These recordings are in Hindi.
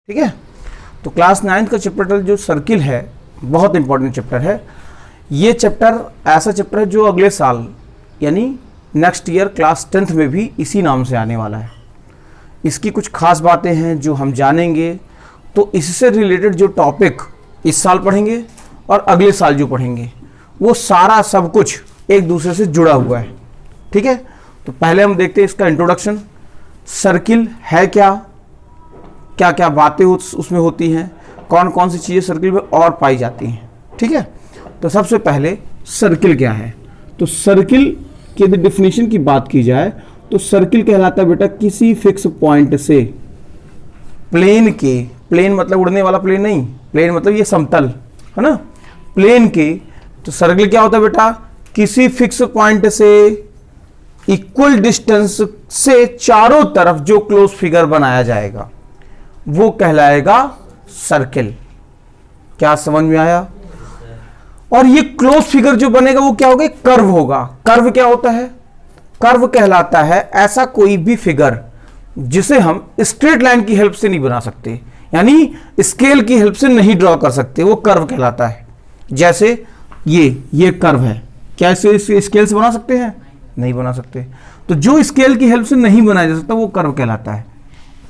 ठीक है। तो क्लास 9th का चैप्टर जो सर्किल है बहुत इंपॉर्टेंट चैप्टर है। ये चैप्टर ऐसा चैप्टर है जो अगले साल यानी नेक्स्ट ईयर क्लास 10th में भी इसी नाम से आने वाला है। इसकी कुछ खास बातें हैं जो हम जानेंगे, तो इससे रिलेटेड जो टॉपिक इस साल पढ़ेंगे और अगले साल जो पढ़ेंगे वो सारा सब कुछ एक दूसरे से जुड़ा हुआ है। ठीक है, तो पहले हम देखते हैं इसका इंट्रोडक्शन। सर्किल है क्या, क्या क्या बातें उसमें होती हैं, कौन कौन सी चीज़ें सर्किल में और पाई जाती हैं। ठीक है, तो सबसे पहले सर्किल क्या है। तो सर्किल की डिफिनेशन की बात की जाए तो सर्किल कहलाता है बेटा किसी फिक्स पॉइंट से प्लेन के, प्लेन मतलब उड़ने वाला प्लेन नहीं, प्लेन मतलब ये समतल है ना, प्लेन के। तो सर्किल क्या होता है बेटा, किसी फिक्स पॉइंट से इक्वल डिस्टेंस से चारों तरफ जो क्लोज फिगर बनाया जाएगा वो कहलाएगा सर्किल। क्या समझ में आया। और ये क्लोज फिगर जो बनेगा वो क्या होगा, कर्व होगा। कर्व क्या होता है, कर्व कहलाता है ऐसा कोई भी फिगर जिसे हम स्ट्रेट लाइन की हेल्प से नहीं बना सकते, यानी स्केल की हेल्प से नहीं ड्रॉ कर सकते, वो कर्व कहलाता है। जैसे ये कर्व है, क्या इसे स्केल से बना सकते हैं, नहीं बना सकते। तो जो स्केल की हेल्प से नहीं बनाया जा सकता वो कर्व कहलाता है।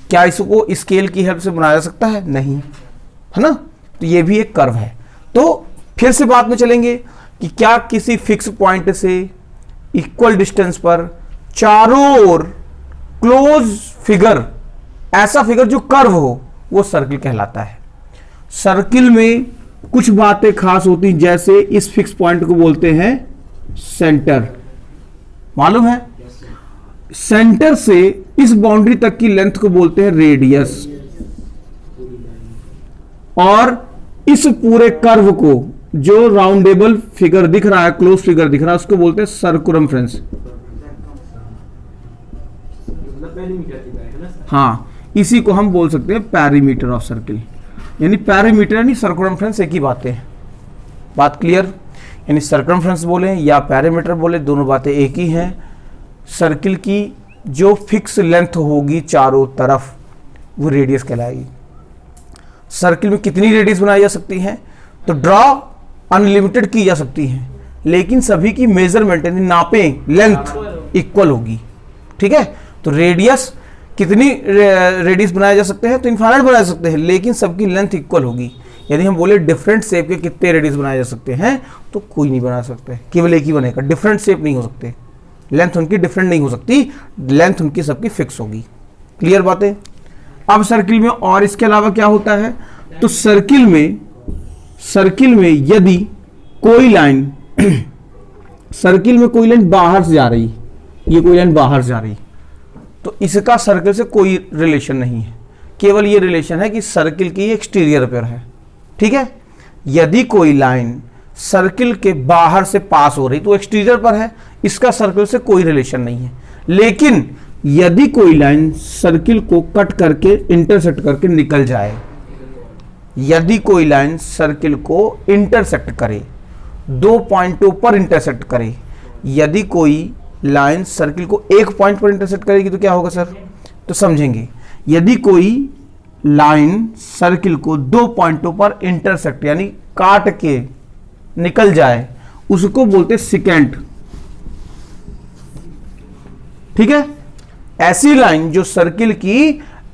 क्या इसको स्केल की हेल्प से बनाया जा सकता है, नहीं, है ना। तो ये भी एक कर्व है। तो फिर से बात में चलेंगे कि क्या किसी फिक्स पॉइंट से इक्वल डिस्टेंस पर चारों ओर क्लोज फिगर, ऐसा फिगर जो कर्व हो वो सर्किल कहलाता है। सर्किल में कुछ बातें खास होती, जैसे इस फिक्स पॉइंट को बोलते हैं सेंटर, मालूम है। सेंटर से इस बाउंड्री तक की लेंथ को बोलते हैं रेडियस, और इस पूरे कर्व को जो राउंडेबल फिगर दिख रहा है, क्लोज फिगर दिख रहा है, उसको बोलते हैं सर्कमफ्रेंस। हाँ, इसी को हम बोल सकते हैं पेरीमीटर ऑफ सर्किल, यानी पेरीमीटर यानी सर्कमफ्रेंस एक ही बात है। बात क्लियर। यानी सर्कमफ्रेंस बोले या पेरीमीटर बोले, दोनों बातें एक ही हैं। सर्किल की जो फिक्स लेंथ होगी चारों तरफ वो रेडियस कहलाएगी। सर्किल में कितनी रेडियस बनाई जा सकती हैं, तो ड्रॉ अनलिमिटेड की जा सकती हैं, लेकिन सभी की मेजरमेंट यानी नापें लेंथ इक्वल होगी। ठीक है, तो रेडियस कितनी रेडियस बनाए जा सकते हैं, तो इनफाइनाइट बनाए जा सकते हैं, लेकिन सबकी लेंथ इक्वल होगी। यदि हम बोले डिफरेंट शेप के कितने रेडियस बनाए जा सकते हैं, तो कोई नहीं बना सकते, केवल एक ही बनेगा। डिफरेंट शेप नहीं हो सकते, लेंथ उनकी डिफरेंट नहीं हो सकती, लेंथ उनकी सबकी फिक्स होगी। क्लियर बातें। अब सर्किल में और इसके अलावा क्या होता है, तो सर्किल में यदि कोई लाइन सर्किल में कोई लाइन बाहर से जा रही, ये कोई लाइन बाहर से जा रही, तो इसका सर्किल से कोई रिलेशन नहीं है, केवल ये रिलेशन है कि सर्किल की एक्सटीरियर पर है। ठीक है, यदि कोई लाइन सर्किल के बाहर से पास हो रही तो एक्सटीरियर पर है, इसका सर्किल से कोई रिलेशन नहीं है। लेकिन यदि कोई लाइन सर्किल को कट करके इंटरसेक्ट करके निकल जाए, यदि कोई लाइन सर्किल को इंटरसेक्ट करे, दो पॉइंटों पर इंटरसेक्ट करे, यदि कोई लाइन सर्किल को एक पॉइंट पर इंटरसेक्ट करेगी तो क्या होगा सर, तो समझेंगे। यदि कोई लाइन सर्किल को दो पॉइंटों पर इंटरसेक्ट यानी काट के निकल जाए, उसको बोलते सेकेंट। ठीक है, ऐसी लाइन जो सर्किल की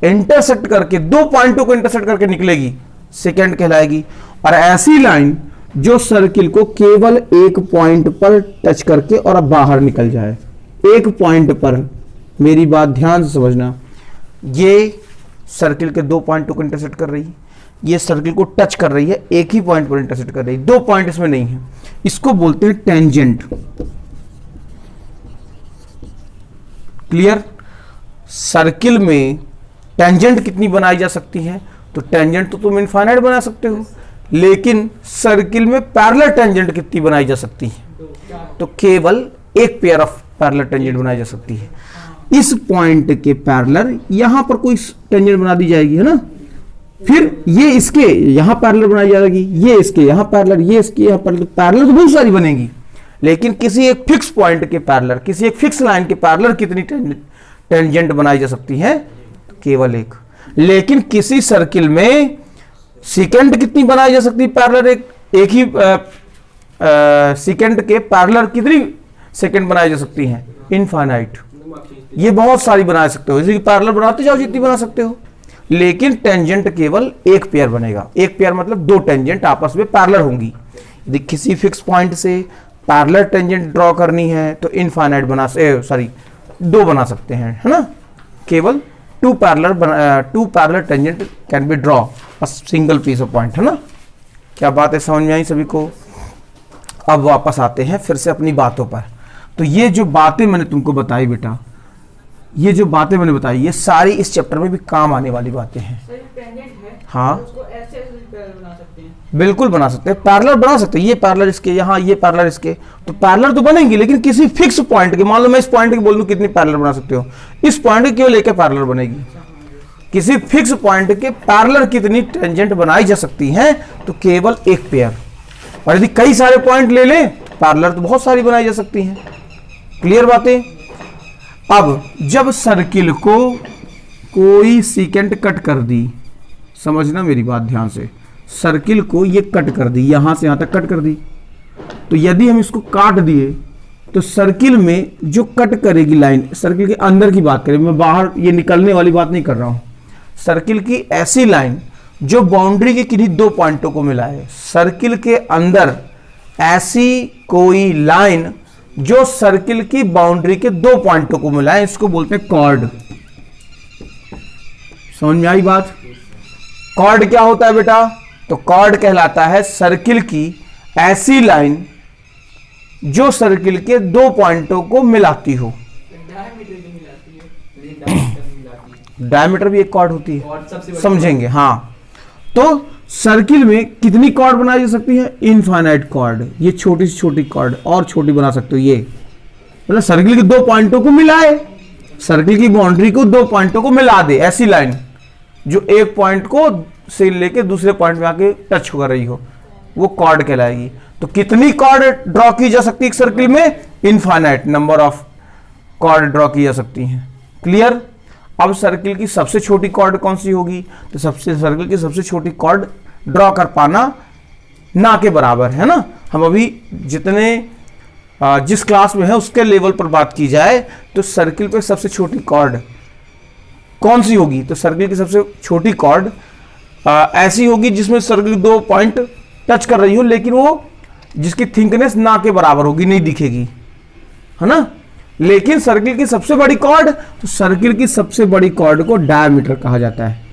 इंटरसेक्ट करके दो पॉइंटों को इंटरसेक्ट करके निकलेगी सेकेंड कहलाएगी। और ऐसी लाइन जो सर्किल को केवल एक पॉइंट पर टच करके और अब बाहर निकल जाए, एक पॉइंट पर, मेरी बात ध्यान से समझना, ये सर्किल के दो पॉइंटों को इंटरसेक्ट कर रही है, ये सर्किल को टच कर रही है, एक ही पॉइंट पर इंटरसेक्ट कर रही है, दो पॉइंट इसमें नहीं है, इसको बोलते हैं टेंजेंट। क्लियर। सर्किल में टेंजेंट कितनी बनाई जा सकती है, तो टेंजेंट तो तुम इनफाइनाइट बना सकते हो, लेकिन सर्किल में पैरेलल टेंजेंट कितनी बनाई जा सकती है, तो केवल एक पेयर ऑफ पैरेलल टेंजेंट बनाई जा सकती है। इस पॉइंट के पैरेलल यहां पर कोई टेंजेंट बना दी जाएगी, है ना, फिर ये इसके यहां पैरेलल बनाई जाएगी, ये इसके यहां पैरेलल, ये इसके यहां पैरेलल, पैरेलल तो बहुत सारी बनेगी, लेकिन किसी एक फिक्स पॉइंट के पैरेलल, किसी एक फिक्स लाइन के पैरेलल कितनी टेंजेंट बनाई जा सकती है, केवल एक। लेकिन किसी सर्किल में सेकेंड कितनी बनाई जा सकती है पैरेलल, एक ही सेकेंड के पैरेलल कितनी सेकेंड बनाई जा सकती हैं? इनफाइनाइट। ये बहुत सारी बना सकते हो, जैसे कि पैरेलल बनाते जाओ जितनी बना सकते हो, लेकिन टेंजेंट केवल एक पेयर बनेगा। एक पेयर मतलब दो टेंजेंट आपस में पैरेलल होंगी। यदि किसी फिक्स पॉइंट से पैरेलल टेंजेंट ड्रॉ करनी है तो इनफाइनाइट दो बना सकते हैं, है ना। केवल two parallel tangent can be draw a single piece of point, है ना। क्या बात है, समझ में आई सभी को? अब वापस आते हैं फिर से अपनी बातों पर। तो ये जो बातें मैंने तुमको बताई बेटा, ये जो बातें मैंने बताई, ये सारी इस चैप्टर में भी काम आने वाली बातें हैं। हाँ, उसको ऐसे बना सकते हैं, बिल्कुल बना सकते हैं, पैरेलल बना सकते हैं। ये पैरेलल इसके, यहाँ ये पैरेलल इसके, तो पैरेलल तो बनेंगे, लेकिन किसी फिक्स पॉइंट के, मान लो मैं इस पॉइंट के बोल दूं कितनी पैरेलल बना सकते हो, इस पॉइंट के केवल एक पैरेलल बनेगी। किसी फिक्स पॉइंट के पैरेलल कितनी टेंजेंट बनाई जा सकती हैं? तो केवल एक पेयर। और यदि कई सारे पॉइंट ले लें पैरेलल तो बहुत सारी बनाई जा सकती हैं। क्लियर बातें? अब जब सर्किल को कोई सेकेंड कट कर दी, समझना मेरी बात ध्यान से, सर्किल को ये कट कर दी, यहां से यहां तक कट कर दी, तो यदि हम इसको काट दिए तो सर्किल में जो कट करेगी लाइन, सर्किल के अंदर की बात करें, मैं बाहर ये निकलने वाली बात नहीं कर रहा हूं, सर्किल की ऐसी लाइन जो बाउंड्री के किन्हीं दो पॉइंटों को मिलाए। सर्किल के अंदर ऐसी कोई लाइन जो सर्किल की बाउंड्री के दो पॉइंटों को मिलाए, इसको बोलते हैं कॉर्ड। समझ में आई बात? कॉर्ड क्या होता है बेटा? तो कॉर्ड कहलाता है सर्किल की ऐसी लाइन जो सर्किल के दो पॉइंटों को मिलाती हो। डायमीटर भी एक कॉर्ड होती है, समझेंगे। हाँ, तो सर्किल में कितनी कॉर्ड बनाई जा सकती है? Infinite chord. ये छोटी से छोटी कॉर्ड और छोटी बना सकते हो। ये मतलब सर्किल के दो पॉइंटों को मिलाए, सर्किल की बाउंड्री को दो पॉइंटों को मिला दे, ऐसी लाइन जो एक पॉइंट को से लेके दूसरे पॉइंट में आके टच कर रही हो, वो कॉर्ड कहलाएगी। तो कितनी कॉर्ड ड्रॉ की जा सकती है एक सर्किल में? Infinite number of chord draw की जा सकती हैं। क्लियर? अब सर्किल की सबसे छोटी कॉर्ड कौन सी होगी? तो सर्किल की सबसे छोटी कॉर्ड ड्रॉ कर पाना ना के बराबर है ना। हम अभी जिस क्लास में है उसके लेवल पर बात की जाए तो सर्किल पे सबसे छोटी कॉर्ड कौन सी होगी? तो सर्किल की सबसे छोटी कॉर्ड ऐसी होगी जिसमें सर्किल दो पॉइंट टच कर रही हो, लेकिन वो जिसकी थिकनेस ना के बराबर होगी, नहीं दिखेगी, है ना। लेकिन सर्किल की सबसे बड़ी कॉर्ड, तो सर्किल की सबसे बड़ी कॉर्ड को डायमीटर कहा जाता है,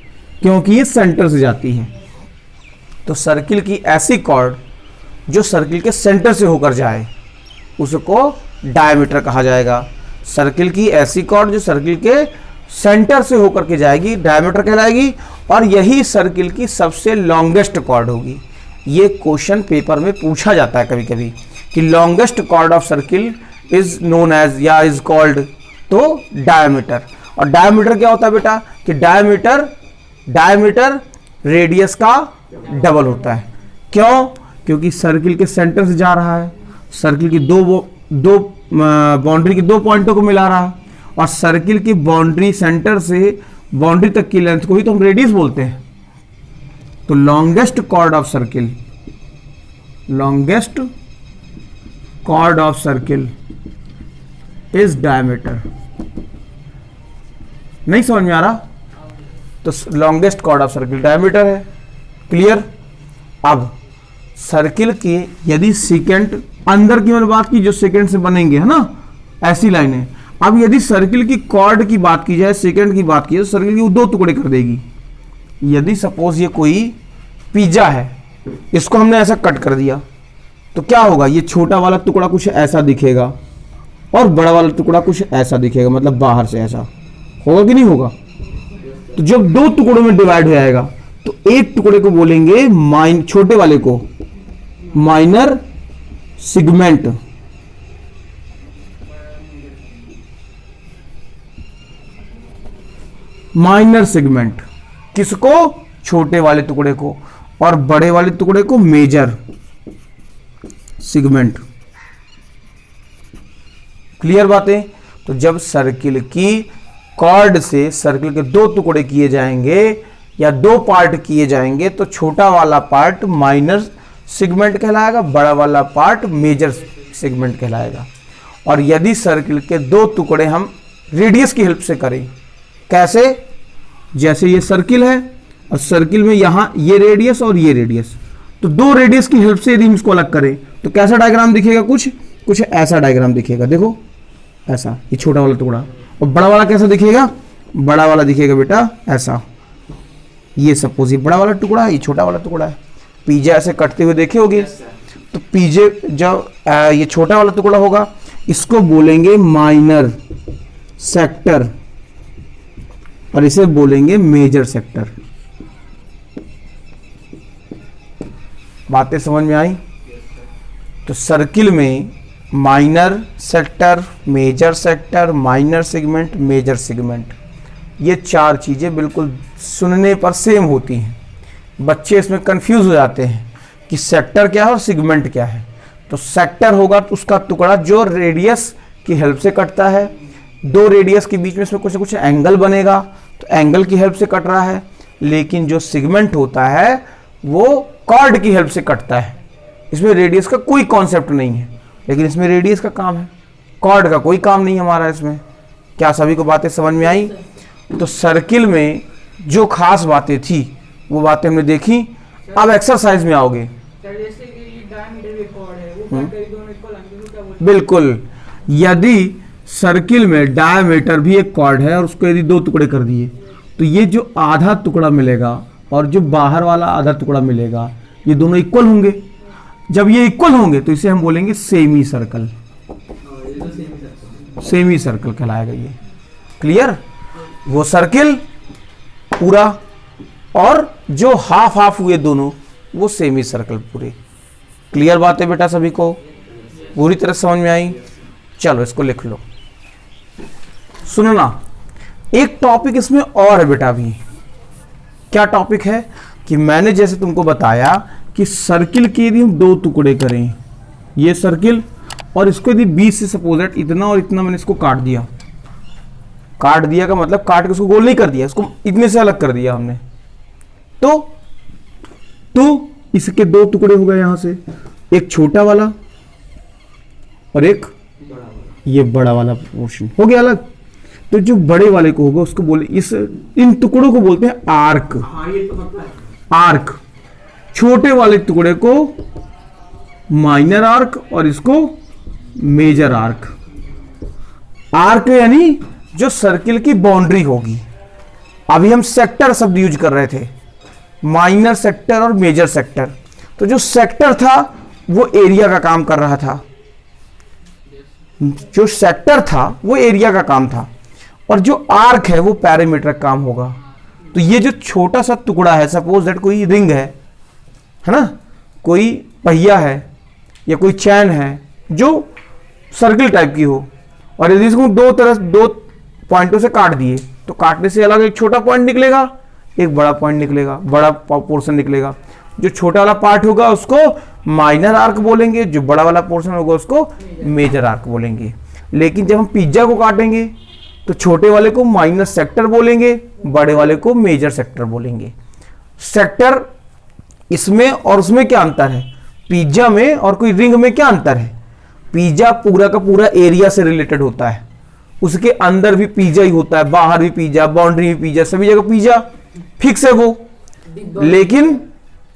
क्योंकि ये सेंटर से जाती है। तो सर्किल की ऐसी कॉर्ड जो सर्किल के सेंटर से होकर जाए उसको डायमीटर कहा जाएगा। सर्किल की ऐसी कॉर्ड जो सर्किल के सेंटर से होकर के जाएगी डायमीटर कहलाएगी, और यही सर्किल की सबसे लॉन्गेस्ट कॉर्ड होगी। ये क्वेश्चन पेपर में पूछा जाता है कभी कभी कि longest chord of circle is known as या इज कॉल्ड, तो डायमीटर। और डायमीटर क्या होता है बेटा? कि डायमीटर रेडियस का डबल होता है। क्यों? क्योंकि सर्किल के सेंटर से जा रहा है, सर्किल की दो बाउंड्री के दो पॉइंटों को मिला रहा है, और सर्किल की बाउंड्री सेंटर से बाउंड्री तक की लेंथ को ही तो हम रेडियस बोलते हैं। तो longest chord of circle is diameter. नहीं समझ में आ रहा? तो longest chord of circle diameter है। क्लियर? अब सर्किल की यदि सेकेंड अंदर की मैंने बात की जो सेकेंड से बनेंगे, है ना, ऐसी लाइनें। अब यदि सर्किल की कॉर्ड की बात की जाए, सेकेंड की बात की जाए, तो सर्किल की वो दो टुकड़े कर देगी। यदि सपोज ये कोई पिज्जा है, इसको हमने ऐसा कट कर दिया, तो क्या होगा? ये छोटा वाला टुकड़ा कुछ ऐसा दिखेगा और बड़ा वाला टुकड़ा कुछ ऐसा दिखेगा, मतलब बाहर से ऐसा होगा कि नहीं होगा? तो जब दो टुकड़ों में डिवाइड हो जाएगा तो एक टुकड़े को बोलेंगे छोटे वाले को माइनर सेगमेंट, माइनर सेगमेंट किसको? छोटे वाले टुकड़े को, और बड़े वाले टुकड़े को मेजर सेगमेंट। क्लियर बातें? तो जब सर्किल की कॉर्ड से सर्किल के दो टुकड़े किए जाएंगे या दो पार्ट किए जाएंगे तो छोटा वाला पार्ट माइनर सेगमेंट कहलाएगा, बड़ा वाला पार्ट मेजर सेगमेंट कहलाएगा। और यदि सर्किल के दो टुकड़े हम रेडियस की हेल्प से करें, कैसे? जैसे ये सर्किल है और सर्किल में यहां ये रेडियस और ये रेडियस, तो दो रेडियस की हेल्प से यदि हम इसको अलग करें तो कैसा डायग्राम दिखेगा? कुछ ऐसा डायग्राम दिखेगा। देखो ऐसा, ये छोटा वाला टुकड़ा। और बड़ा वाला कैसा दिखेगा? बड़ा वाला दिखेगा बेटा ऐसा। ये सपोज ये बड़ा वाला टुकड़ा है, ये छोटा वाला टुकड़ा है। पीजे ऐसे कटते हुए देखे होगे। तो पीजे जब ये छोटा वाला टुकड़ा होगा, इसको बोलेंगे माइनर सेक्टर और इसे बोलेंगे मेजर सेक्टर। बातें समझ में आई? तो सर्किल में minor sector, major sector, minor segment, major segment, ये चार चीजें बिल्कुल सुनने पर सेम होती हैं। बच्चे इसमें कंफ्यूज हो जाते हैं कि सेक्टर क्या है और सेगमेंट क्या है। तो सेक्टर होगा तो उसका टुकड़ा जो रेडियस की हेल्प से कटता है, दो रेडियस के बीच में इसमें कुछ ना कुछ एंगल बनेगा, तो एंगल की हेल्प से कट रहा है। लेकिन जो सेगमेंट होता है वो कॉर्ड की हेल्प से कटता है। इसमें रेडियस का कोई कॉन्सेप्ट नहीं है, लेकिन इसमें रेडियस का काम है, कॉर्ड का कोई काम नहीं हमारा इसमें। क्या सभी को बातें समझ में आई? तो सर्किल में जो खास बातें थी वो बातें हमने देखी। अब एक्सरसाइज में आओगे। बिल्कुल, यदि सर्किल में डायमीटर भी एक कॉर्ड है और उसको यदि दो टुकड़े कर दिए तो ये जो आधा टुकड़ा मिलेगा और जो बाहर वाला आधा टुकड़ा मिलेगा, ये दोनों इक्वल होंगे। जब ये इक्वल होंगे तो इसे हम बोलेंगे सेमी सर्कल। सेमी सर्कल कहलाएगा ये। क्लियर? वो सर्किल पूरा और जो हाफ हाफ हुए दोनों, वो सेमी सर्कल पूरे। क्लियर बात है बेटा? सभी को पूरी तरह समझ में आई? चलो इसको लिख लो। सुनना, एक टॉपिक इसमें और है बेटा भी। क्या टॉपिक है? कि मैंने जैसे तुमको बताया कि सर्किल के यदि हम दो टुकड़े करें, ये सर्किल और इसको यदि बीच से सपोज दैट इतना और इतना मैंने इसको काट दिया। काट दिया का मतलब काट के उसको गोल नहीं कर दिया, इसको इतने से अलग कर दिया हमने। तो इसके दो टुकड़े हो गए यहां से, एक छोटा वाला और एक ये बड़ा वाला पोर्शन हो गया अलग। तो जो बड़े वाले को होगा उसको बोले इन टुकड़ों को बोलते हैं आर्क। आर्क। छोटे वाले टुकड़े को माइनर आर्क और इसको मेजर आर्क। आर्क यानी जो सर्किल की बाउंड्री होगी। अभी हम सेक्टर शब्द यूज कर रहे थे, माइनर सेक्टर और मेजर सेक्टर। तो जो सेक्टर था वो एरिया का काम कर रहा था, जो सेक्टर था वो एरिया का काम था, और जो आर्क है वो पैरामीटर का काम होगा। तो ये जो छोटा सा टुकड़ा है, सपोज दैट कोई रिंग है ना, कोई पहिया है या कोई चैन है जो सर्किल टाइप की हो, और यदि इसको दो पॉइंटों से काट दिए तो काटने से अलग एक छोटा पॉइंट निकलेगा, एक बड़ा पॉइंट निकलेगा, बड़ा पोर्शन निकलेगा। जो छोटा वाला पार्ट होगा उसको माइनर आर्क बोलेंगे, जो बड़ा वाला पोर्शन होगा उसको मेजर आर्क बोलेंगे। लेकिन जब हम पिज्जा को काटेंगे तो छोटे वाले को माइनर सेक्टर बोलेंगे, बड़े वाले को मेजर सेक्टर बोलेंगे। सेक्टर इसमें और उसमें क्या अंतर है? पिज्जा में और कोई रिंग में क्या अंतर है? पिज्जा पूरा का पूरा एरिया से रिलेटेड होता है, उसके अंदर भी पिज्जा ही होता है, बाहर भी पिज्जा, बाउंड्री भी पिज्जा, सभी जगह पिज्जा फिक्स है वो।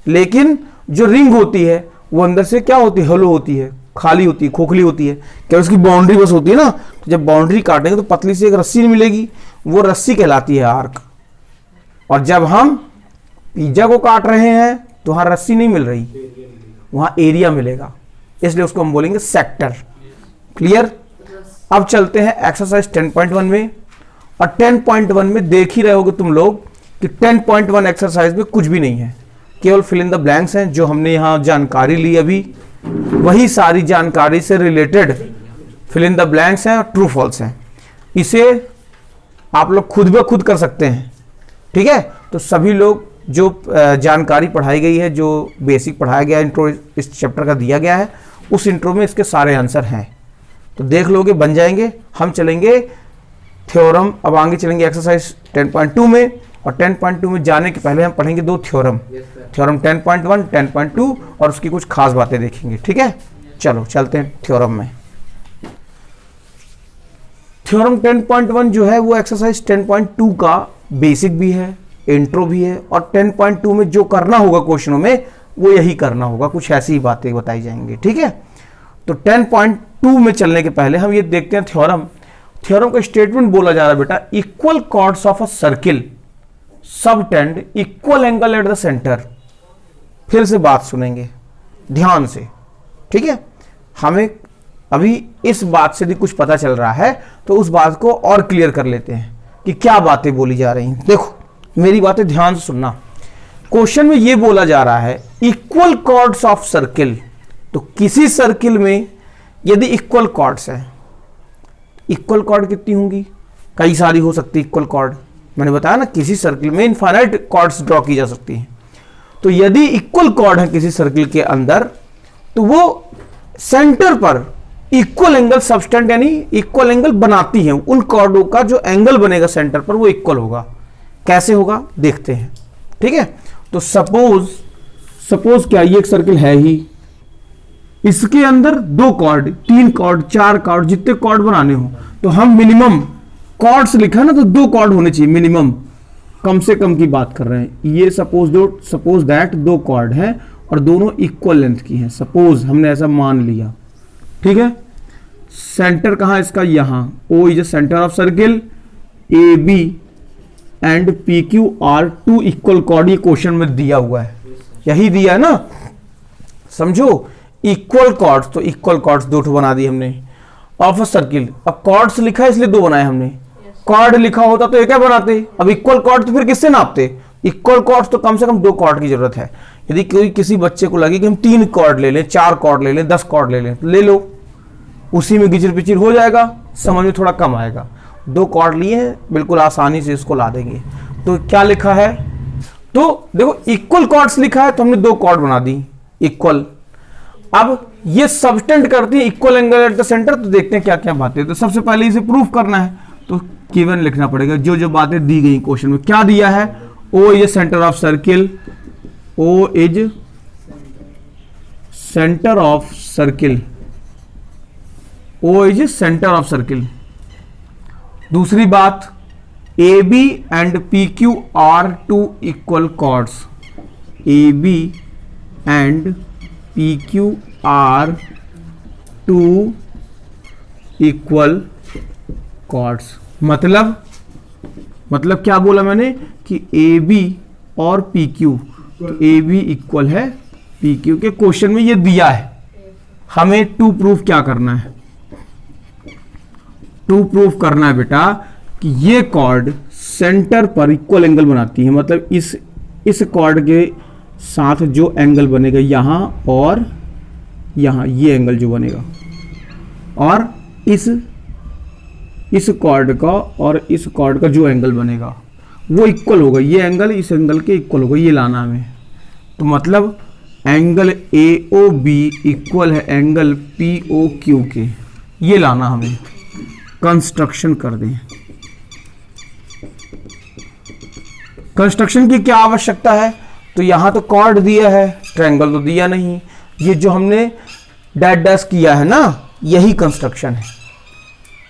लेकिन जो रिंग होती है वो अंदर से क्या होती है? होलो होती है, खाली होती है, खोखली होती है। क्या उसकी बाउंड्री बस होती है ना? तो जब बाउंड्री काटेंगे तो पतली सी एक रस्सी मिलेगी, वो रस्सी कहलाती है आर्क। और जब हम पिज्जा को काट रहे हैं तो वहां रस्सी नहीं मिल रही, वहां एरिया मिलेगा, इसलिए उसको हम बोलेंगे सेक्टर। क्लियर? अब चलते हैं एक्सरसाइज 10.1 में। और 10.1 में देख ही रहे होगे तुम लोग कि 10.1 एक्सरसाइज में कुछ भी नहीं है, केवल फिल इन द ब्लैंक्स हैं। जो हमने यहां जानकारी ली अभी, वही सारी जानकारी से related fill in the blanks हैं और ट्रू फॉल्स हैं। इसे आप लोग खुद ब खुद कर सकते हैं, ठीक है? तो सभी लोग जो जानकारी पढ़ाई गई है, जो बेसिक पढ़ाया गया, इंट्रो इस चैप्टर का दिया गया है, उस इंट्रो में इसके सारे आंसर हैं, तो देख लोगे, बन जाएंगे। हम चलेंगे थ्योरम। अब आगे चलेंगे एक्सरसाइज 10.2 में, और 10.2 में जाने के पहले हम पढ़ेंगे दो थ्योरम, थ्योरम 10.1, 10.2, और उसकी कुछ खास बातें देखेंगे। ठीक है, चलो चलते हैं थ्योरम में। थ्योरम 10.1 जो है वो एक्सरसाइज 10.2 का बेसिक भी है, इंट्रो भी है, और 10.2 में जो करना होगा क्वेश्चनों में वो यही करना होगा, कुछ ऐसी ही बातें बताई जाएंगी। ठीक है, तो 10.2 में चलने के पहले हम ये देखते हैं थ्योरम। थ्योरम का स्टेटमेंट बोला जा रहा है बेटा, equal chords of a circle subtend equal angle at the centre. फिर से बात सुनेंगे ध्यान से, ठीक है। हमें अभी इस बात से भी कुछ पता चल रहा है, तो उस बात को और क्लियर कर लेते हैं कि क्या बातें बोली जा रही हैं। देखो मेरी बातें ध्यान से सुनना। क्वेश्चन में यह बोला जा रहा है इक्वल कॉर्ड्स ऑफ सर्किल, तो किसी सर्किल में यदि इक्वल कॉर्ड्स है, इक्वल कॉर्ड कितनी होंगी, कई सारी हो सकती है इक्वल कॉर्ड। मैंने बताया ना किसी सर्किल में इनफाइनाइट कॉर्ड्स ड्रॉ की जा सकती हैं। तो यदि इक्वल कॉर्ड है किसी सर्किल के अंदर, तो वो सेंटर पर इक्वल एंगल सबस्टेंड यानी इक्वल एंगल बनाती हैं। उन कॉर्डों का जो एंगल बनेगा सेंटर पर वो इक्वल होगा। कैसे होगा देखते हैं। ठीक है, तो सपोज क्या, ये एक सर्किल है ही, इसके अंदर दो कॉर्ड, तीन कॉर्ड, चार कॉर्ड, जितने कॉर्ड बनाने हो, तो हम मिनिमम कॉर्ड्स लिखा ना, तो दो कॉर्ड होने चाहिए मिनिमम, कम से कम की बात कर रहे हैं। ये सपोज दैट दो कॉर्ड हैं और दोनों इक्वल लेंथ की हैं। सपोज हमने ऐसा मान लिया, ठीक है। सेंटर कहां इसका, यहां। O is a centre of circle, A B and P Q R two equal chord. ये क्वेश्चन में दिया हुआ है, यही दिया है ना, समझो। इक्वल कॉर्ड्स, तो इक्वल कॉर्ड्स दो ठो बना दी हमने ऑफ अ सर्किल। अब कॉर्ड्स लिखा है इसलिए दो बनाए हमने, कॉर्ड लिखा होता तो एक बनाते। अब इक्वल कॉर्ड तो फिर किससे नापते, इक्वल कॉर्ड्स तो कम से कम दो कॉर्ड की जरूरत है। यदि कोई किसी बच्चे को लगे कि हम 3 कॉर्ड ले लें, 4 कॉर्ड ले लें, 10 कॉर्ड ले लें, तो ले लो, उसी में गिचिर पिचिर हो जाएगा, समझ में थोड़ा कम आएगा। 2 कॉर्ड लिए हैं, बिल्कुल आसानी से इसको ला देंगे। तो क्या लिखा है, तो देखो इक्वल कॉर्ड्स लिखा है तो हमने 2 कॉर्ड बना दी इक्वल। अब ये सबस्टेंड करती है equal angle at the centre. तो देखते हैं क्या क्या बातें। तो सबसे पहले इसे प्रूफ करना है, तो गिवन लिखना पड़ेगा जो जो बातें दी गई क्वेश्चन में। क्या दिया है, O is centre of circle, O is centre of circle, O is centre of circle. दूसरी बात, A B and P Q R two equal chords, A B and P Q R two equal chords. मतलब क्या बोला मैंने कि ए बी और पी क्यू, तो ए बी इक्वल है पी क्यू के। क्वेश्चन में ये दिया है, हमें टू प्रूफ क्या करना है, टू प्रूफ करना है बेटा कि ये कॉर्ड सेंटर पर इक्वल एंगल बनाती है। मतलब इस कॉर्ड के साथ जो एंगल बनेगा यहां और यहां, ये एंगल जो बनेगा, और इस कॉर्ड का और इस कॉर्ड का जो एंगल बनेगा वो इक्वल होगा। ये एंगल इस एंगल के इक्वल होगा, ये लाना हमें। तो मतलब angle A O B equal है एंगल पी ओ क्यू के, ये लाना हमें। कंस्ट्रक्शन कर दें। कंस्ट्रक्शन की क्या आवश्यकता है, तो यहां तो कॉर्ड दिया है, ट्रायंगल तो दिया नहीं। ये जो हमने डैश डैश किया है ना, यही कंस्ट्रक्शन है।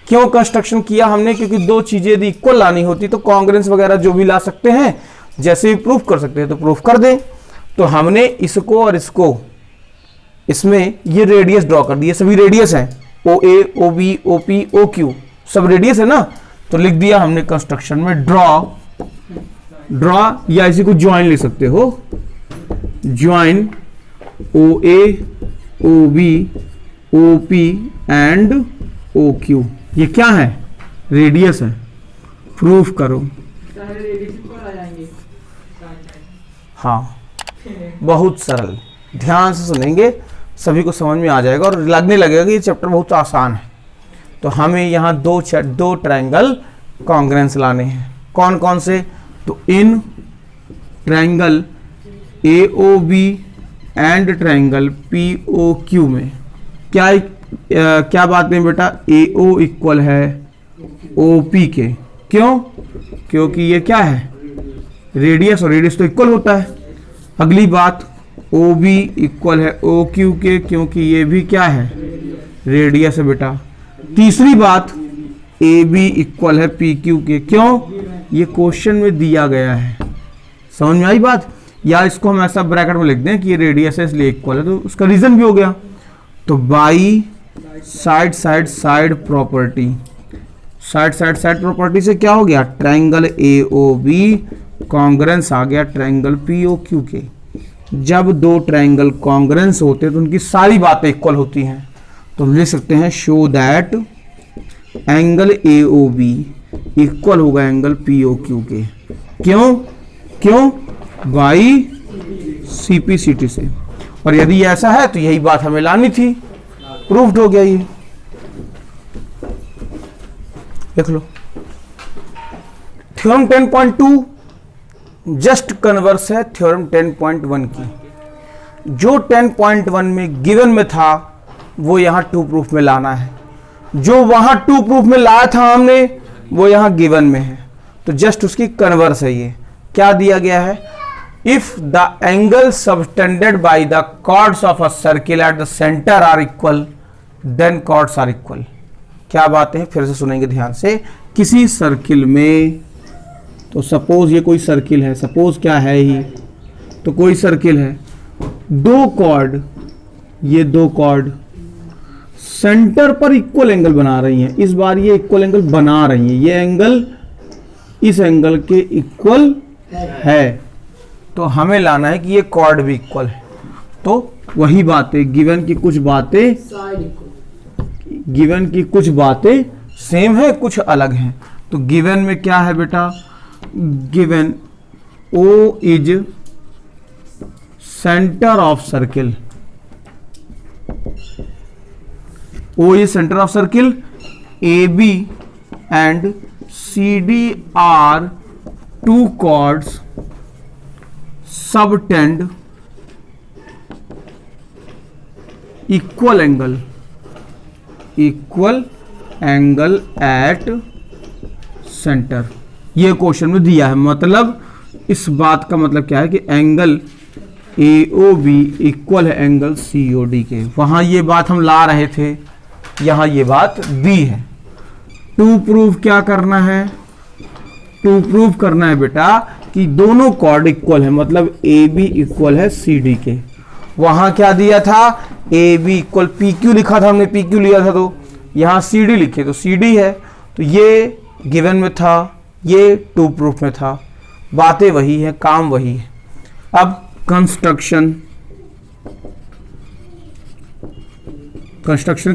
क्यों कंस्ट्रक्शन किया हमने, क्योंकि दो चीजें यदि इक्वल लानी होती तो कांग्रेंस वगैरह जो भी ला सकते हैं, जैसे भी प्रूफ कर सकते हैं तो प्रूफ कर दें। तो हमने इसको और इसको, इसमें ये रेडियस ड्रॉ कर दिए, सभी रेडियस हैं, O A O B O P O Q सब रेडियस है ना। तो लिख दिया हमने कंस्ट्रक्शन में ड्रॉ, या इसी को ज्वाइन लिख सकते हो, join O A O B O P and O Q. ये क्या है, रेडियस है। प्रूफ करो। हाँ, बहुत सरल, ध्यान से सुनेंगे, सभी को समझ में आ जाएगा और लगने लगेगा कि ये चैप्टर बहुत आसान है। तो हमें यहाँ दो ट्रायंगल कॉन्ग्रेंस लाने हैं। कौन कौन से, तो इन triangle A O B and triangle P O Q में क्या बात है बेटा, ए ओ इक्वल है ओ पी के, क्यों? क्योंकि ये क्या है, रेडियस, और रेडियस तो इक्वल होता है। अगली बात, ओ बी इक्वल है ओ क्यू के, क्योंकि ये भी क्या है, रेडियस है बेटा। तीसरी बात, ए बी इक्वल है पी क्यू के, क्यों? ये क्वेश्चन में दिया गया है। समझ में आई बात? या इसको हम ऐसा ब्रैकेट में लिख दें कि ये रेडियस है इसलिए इक्वल है, तो उसका रीजन भी हो गया। तो by side side side property, side side side property से क्या हो गया, triangle A O B congruence आ गया ट्रायंगल पी ओ क्यू के। जब दो ट्रायंगल कॉन्ग्रेंस होते हैं तो उनकी सारी बातें इक्वल होती हैं। तो हम लिख सकते हैं show that angle A O B equal होगा एंगल पी ओ क्यू के। क्यों? क्यों? बाई सीपीसीटी से। और यदि ऐसा है तो यही बात हमें लानी थी, प्रूव्ड हो गया। ये देख लो, थ्योरम 10.2 जस्ट कन्वर्स है थ्योरम 10.1 की। जो 10.1 में गिवन में था वो यहां टू प्रूफ में लाना है, जो वहां टू प्रूफ में लाया था हमने वो यहां गिवन में है, तो जस्ट उसकी कन्वर्स है। ये क्या दिया गया है, if the angle subtended by the chords of a circle at the centre are equal then chords are equal. क्या बात है, फिर से सुनेंगे ध्यान से। किसी सर्किल में, तो सपोज ये कोई सर्किल है, सपोज क्या है ही, तो कोई सर्किल है, दो कॉर्ड, ये दो कॉर्ड सेंटर पर इक्वल एंगल बना रही हैं। इस बार ये इक्वल एंगल बना रही हैं, ये एंगल इस एंगल के इक्वल है, तो हमें लाना है कि ये कॉर्ड भी इक्वल है। तो वही बातें, गिवन की कुछ बातें, गिवन की कुछ बातें सेम है, कुछ अलग हैं। तो गिवन में क्या है बेटा, given O is centre of circle, O is centre of circle, AB and CD are two chords subtend equal angle, equal angle at centre. ये क्वेश्चन में दिया है। मतलब इस बात का मतलब क्या है कि एंगल AOB इक्वल है एंगल COD के। वहां ये बात हम ला रहे थे, यहां ये बात दी है। टू प्रूव क्या करना है, टू प्रूव करना है बेटा कि दोनों कॉर्ड इक्वल है, मतलब AB इक्वल है CD के। वहां क्या दिया था, AB इक्वल PQ लिखा था हमने, PQ लिया था, तो यहां CD लिखे तो CD है। तो ये गिवन में था, ये टू प्रूफ में था, बातें वही है, काम वही है। अब कंस्ट्रक्शन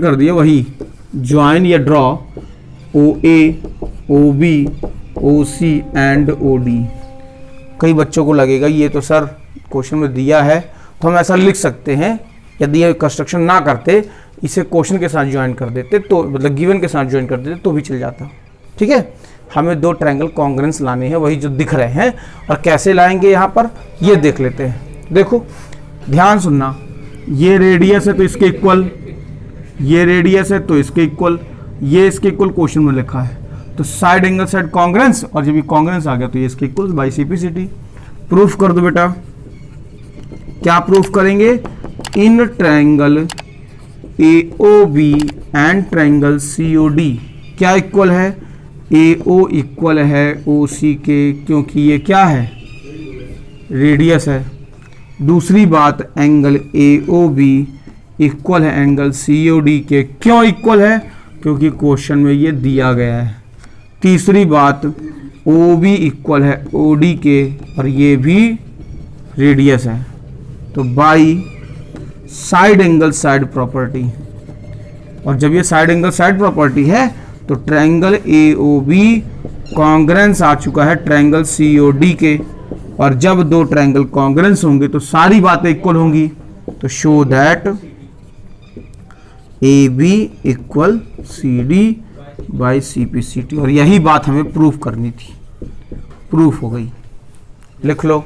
कर दिया वही, ज्वाइन या draw OA OB OC and OD। कई बच्चों को लगेगा ये तो सर क्वेश्चन में दिया है, तो हम ऐसा लिख सकते हैं, यदि ये कंस्ट्रक्शन ना करते, इसे क्वेश्चन के साथ ज्वाइन कर देते, तो मतलब गिवन के साथ ज्वाइन कर देते तो भी चल जाता। ठीक है, हमें दो ट्रायंगल कॉन्ग्रेंस लाने हैं, वही जो दिख रहे हैं, और कैसे लाएंगे यहाँ पर ये देख लेते हैं। देखो ध्यान सुनना, ये रेडियस है तो इसके इक्वल, ये रेडियस है तो इसके इक्वल, ये इसके इक्वल क्वेश्चन में लिखा है। तो साइड एंगल साइड कॉन्ग्रेंस, और जब ये कॉन्ग्रेंस आ गया तो ये इसके इक्वल बाई सीपीसीटी। प्रूफ कर दो बेटा। क्या प्रूफ करेंगे, in triangle AOB and triangle COD क्या इक्वल है, AO इक्वल है OC के, क्योंकि ये क्या है, रेडियस है। दूसरी बात, एंगल AOB इक्वल है एंगल COD के। क्यों इक्वल है, क्योंकि क्वेश्चन में ये दिया गया है। तीसरी बात, OB इक्वल है OD के, और ये भी रेडियस है। तो by side angle side property, और जब ये साइड एंगल साइड प्रॉपर्टी है तो ट्रायंगल AOB कॉन्ग्रेंस आ चुका है ट्रायंगल COD के, और जब दो ट्रायंगल कॉन्ग्रेंस होंगे तो सारी बातें इक्वल होंगी। तो show that AB equal CD by CPCT, और यही बात हमें प्रूफ करनी थी, प्रूफ हो गई। लिख लो।